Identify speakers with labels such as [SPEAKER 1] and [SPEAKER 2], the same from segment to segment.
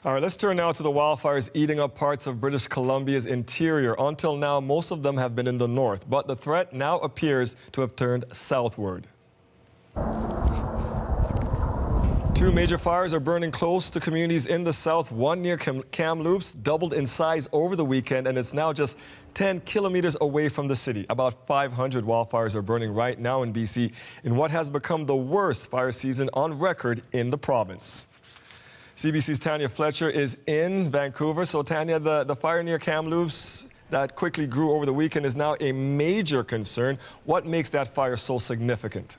[SPEAKER 1] All right, let's turn now to the wildfires eating up parts of British Columbia's interior. Until now, most of them have been in the north, but the threat now appears to have turned southward. Two major fires are burning close to communities in the south. One near Kamloops doubled in size over the weekend, and it's now just 10 kilometers away from the city. About 500 wildfires are burning right now in BC in what has become the worst fire season on record in the province. CBC's Tanya Fletcher is in Vancouver. So Tanya, the fire near Kamloops that quickly grew over the weekend is now a major concern. What makes that fire so significant?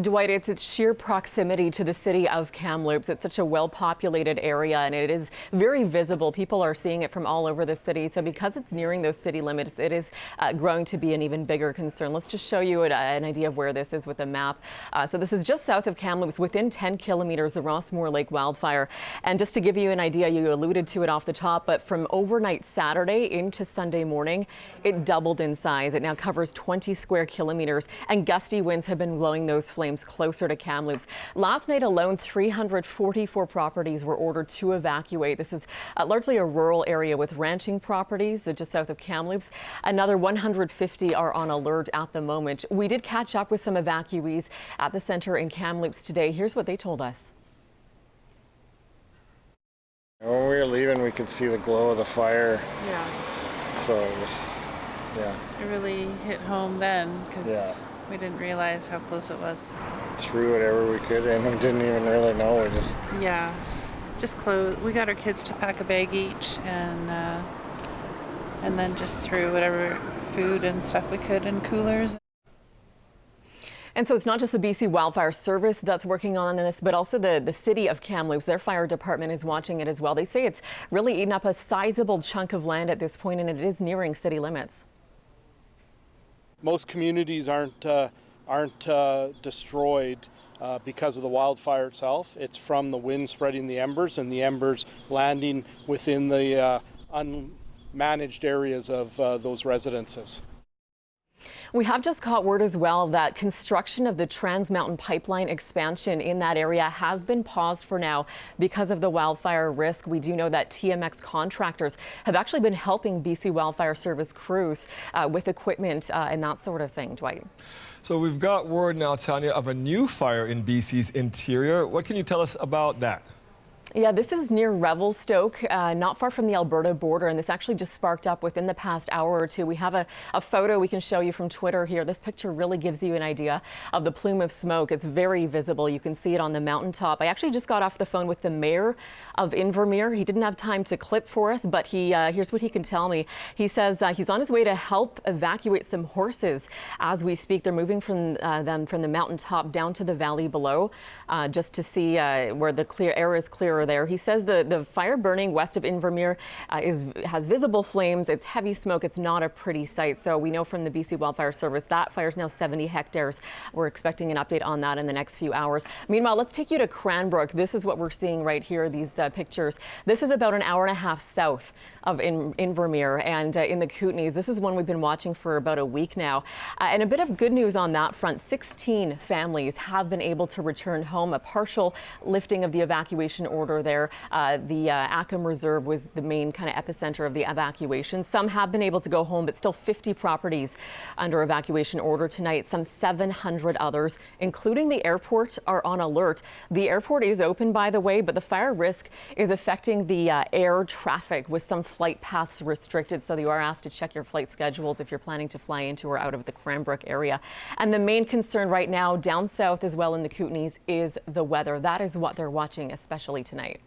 [SPEAKER 2] Dwight, it's its sheer proximity to the city of Kamloops. It's such a well-populated area, and it is very visible. People are seeing it from all over the city. So because it's nearing those city limits, it is growing to be an even bigger concern. Let's just show you an idea of where this is with a map. So this is just south of Kamloops, within 10 kilometers, the Rossmore Lake wildfire. And just to give you an idea, you alluded to it off the top, but from overnight Saturday into Sunday morning, it doubled in size. It now covers 20 square kilometers, and gusty winds have been blowing those flames closer to Kamloops. Last night alone, 344 properties were ordered to evacuate. This is largely a rural area with ranching properties just south of Kamloops. Another 150 are on alert at the moment. We did catch up with some evacuees at the center in Kamloops today. Here's what they told us.
[SPEAKER 3] When we were leaving, we could see the glow of the fire.
[SPEAKER 4] Yeah.
[SPEAKER 3] So it was, yeah.
[SPEAKER 4] It really hit home then because
[SPEAKER 3] Yeah.
[SPEAKER 4] we didn't realize how close it was.
[SPEAKER 3] Threw whatever we could in and didn't even really know. We just,
[SPEAKER 4] Yeah. Just clothes. We got our kids to pack a bag each and then just threw whatever food and stuff we could in coolers.
[SPEAKER 2] And so it's not just the BC Wildfire Service that's working on this, but also the city of Kamloops. Their fire department is watching it as well. They say it's really eaten up a sizable chunk of land at this point, and it is nearing city limits.
[SPEAKER 5] Most communities aren't destroyed because of the wildfire itself. It's from the wind spreading the embers and the embers landing within the unmanaged areas of those residences.
[SPEAKER 2] We have just caught word as well that construction of the Trans Mountain Pipeline expansion in that area has been paused for now because of the wildfire risk. We do know that TMX contractors have actually been helping BC Wildfire Service crews with equipment and that sort of thing. Dwight.
[SPEAKER 1] So we've got word now, Tanya, of a new fire in BC's interior. What can you tell us about that?
[SPEAKER 2] Yeah, this is near Revelstoke, not far from the Alberta border, and this actually just sparked up within the past hour or two. We have a photo we can show you from Twitter here. This picture really gives you an idea of the plume of smoke. It's very visible. You can see it on the mountaintop. I actually just got off the phone with the mayor of Invermere. He didn't have time to clip for us, but here's what he can tell me. He says he's on his way to help evacuate some horses as we speak. They're moving from them from the mountaintop down to the valley below just to see where the air is clearer there. He says the fire burning west of Invermere has visible flames. It's heavy smoke. It's not a pretty sight. So we know from the BC Wildfire Service that fire is now 70 hectares. We're expecting an update on that in the next few hours. Meanwhile, let's take you to Cranbrook. This is what we're seeing right here, these pictures. This is about an hour and a half south of Invermere and in the Kootenays. This is one we've been watching for about a week now. And a bit of good news on that front. 16 families have been able to return home. A partial lifting of the evacuation order there. The Ackham Reserve was the main kind of epicenter of the evacuation. Some have been able to go home, but still 50 properties under evacuation order tonight. Some 700 others, including the airport, are on alert. The airport is open, by the way, but the fire risk is affecting the air traffic with some flight paths restricted. So you are asked to check your flight schedules if you're planning to fly into or out of the Cranbrook area. And the main concern right now down south as well in the Kootenays is the weather. That is what they're watching, especially tonight.